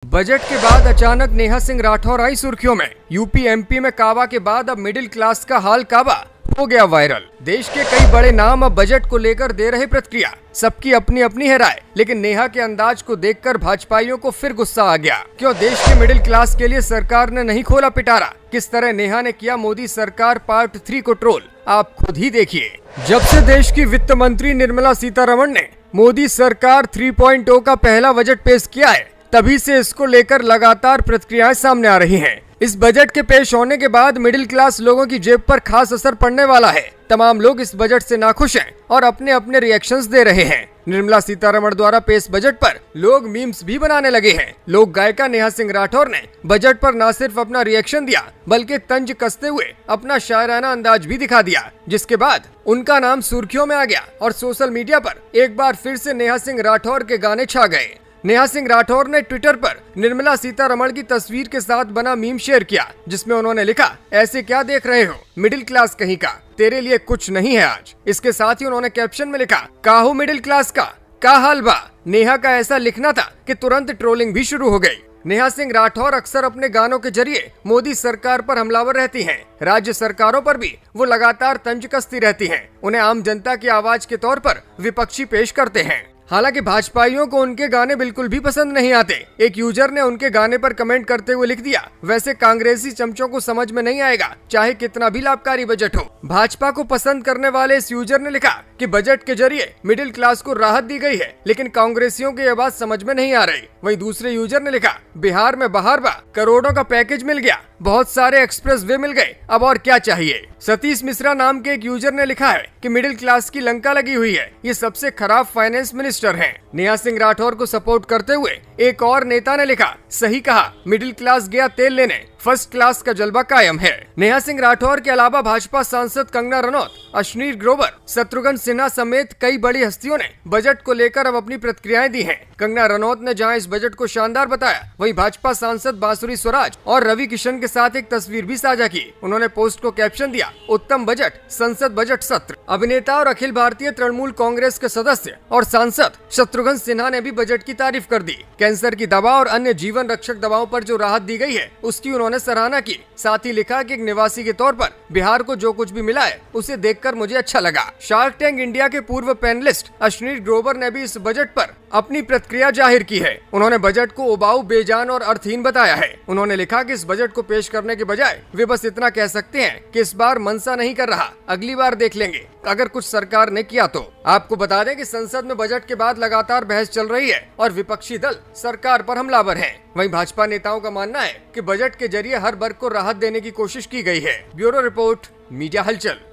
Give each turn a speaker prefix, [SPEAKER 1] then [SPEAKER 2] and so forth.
[SPEAKER 1] Budget के बाद अचानक नेहा सिंह राठौर आई सुर्खियों में। यूपी एमपी में काबा के बाद अब मिडिल क्लास का हाल काबा हो गया वायरल। देश के कई बड़े नाम अब बजट को लेकर दे रहे प्रतिक्रिया। सबकी अपनी अपनी है राय, लेकिन नेहा के अंदाज को देखकर भाजपाइयों को फिर गुस्सा आ गया। क्यों देश के मिडिल क्लास के लिए सरकार ने नहीं खोला पिटारा? किस तरह नेहा ने किया मोदी सरकार पार्ट 3 को ट्रोल? आप खुद ही देखिए। जब से देश की वित्त मंत्री निर्मला सीतारमण ने मोदी सरकार 3.0 का पहला बजट पेश किया है, तभी से इसको लेकर लगातार प्रतिक्रियाएं सामने आ रही हैं। इस बजट के पेश होने के बाद मिडिल क्लास लोगों की जेब पर खास असर पड़ने वाला है। तमाम लोग इस बजट से नाखुश हैं और अपने अपने रिएक्शंस दे रहे हैं। निर्मला सीतारमण द्वारा पेश बजट पर लोग मीम्स भी बनाने लगे हैं। लोक गायिका नेहा सिंह राठौर ने बजट पर न सिर्फ अपना रिएक्शन दिया, बल्कि तंज कसते हुए अपना शायराना अंदाज भी दिखा दिया, जिसके बाद उनका नाम सुर्खियों में आ गया और सोशल मीडिया पर एक बार फिर से नेहा सिंह राठौर के गाने छा गए। नेहा सिंह राठौर ने ट्विटर पर निर्मला सीतारमण की तस्वीर के साथ बना मीम शेयर किया, जिसमें उन्होंने लिखा, ऐसे क्या देख रहे हो मिडिल क्लास कहीं का, तेरे लिए कुछ नहीं है आज। इसके साथ ही उन्होंने कैप्शन में लिखा, काहो मिडिल क्लास का हाल बा। नेहा का ऐसा लिखना था कि तुरंत ट्रोलिंग भी शुरू हो गई। नेहा सिंह राठौर अक्सर अपने गानों के जरिए मोदी सरकार पर हमलावर रहती हैं। राज्य सरकारों पर भी वो लगातार तंज कसती रहती हैं। उन्हें आम जनता की आवाज के तौर पर विपक्षी पेश करते हैं। हालांकि भाजपाइयों को उनके गाने बिल्कुल भी पसंद नहीं आते। एक यूजर ने उनके गाने पर कमेंट करते हुए लिख दिया, वैसे कांग्रेसी चमचों को समझ में नहीं आएगा चाहे कितना भी लाभकारी बजट हो। भाजपा को पसंद करने वाले इस यूजर ने लिखा कि बजट के जरिए मिडिल क्लास को राहत दी गई है, लेकिन कांग्रेसियों की यह बात समझ में नहीं आ रही। वहीं दूसरे यूजर ने लिखा, बिहार में बहार बा, करोड़ों का पैकेज मिल गया, बहुत सारे एक्सप्रेस वे मिल गए, अब और क्या चाहिए। सतीश मिश्रा नाम के एक यूजर ने लिखा है कि मिडिल क्लास की लंका लगी हुई है, ये सबसे खराब फाइनेंस मिनिस्टर हैं। नेहा सिंह राठौर को सपोर्ट करते हुए एक और नेता ने लिखा, सही कहा, मिडिल क्लास गया तेल लेने, फर्स्ट क्लास का जलवा कायम है। नेहा सिंह राठौर के अलावा भाजपा सांसद कंगना रनौत, अश्नीर ग्रोवर, शत्रुघ्न सिन्हा समेत कई बड़ी हस्तियों ने बजट को लेकर अब अपनी प्रतिक्रियाएं दी हैं। कंगना रनौत ने जहां इस बजट को शानदार बताया, वहीं भाजपा सांसद बांसुरी स्वराज और रवि किशन के साथ एक तस्वीर भी साझा की। उन्होंने पोस्ट को कैप्शन दिया, उत्तम बजट, संसद बजट सत्र। अभिनेता और अखिल भारतीय तृणमूल कांग्रेस के सदस्य और सांसद शत्रुघ्न सिन्हा ने भी बजट की तारीफ कर दी। कैंसर की दवा और अन्य जीवन रक्षक दवाओं पर जो राहत दी गई है, उसकी उन्होंने सराहना की। साथ ही लिखा कि एक निवासी के तौर पर बिहार को जो कुछ भी मिला है, उसे देखकर मुझे अच्छा लगा। शार्क टैंक इंडिया के पूर्व पैनलिस्ट अश्नीर ग्रोवर ने भी इस बजट पर अपनी प्रतिक्रिया जाहिर की है। उन्होंने बजट को उबाऊ, बेजान और अर्थहीन बताया है। उन्होंने लिखा कि इस बजट को पेश करने के बजाय वे बस इतना कह सकते हैं कि इस बार मनसा नहीं कर रहा, अगली बार देख लेंगे अगर कुछ सरकार ने किया तो। आपको बता दें कि संसद में बजट के बाद लगातार बहस चल रही है और विपक्षी दल सरकार पर हमलावर हैं। वहीं भाजपा नेताओं का मानना है कि बजट के जरिए हर वर्ग को राहत देने की कोशिश की गई है। ब्यूरो रिपोर्ट, मीडिया हलचल।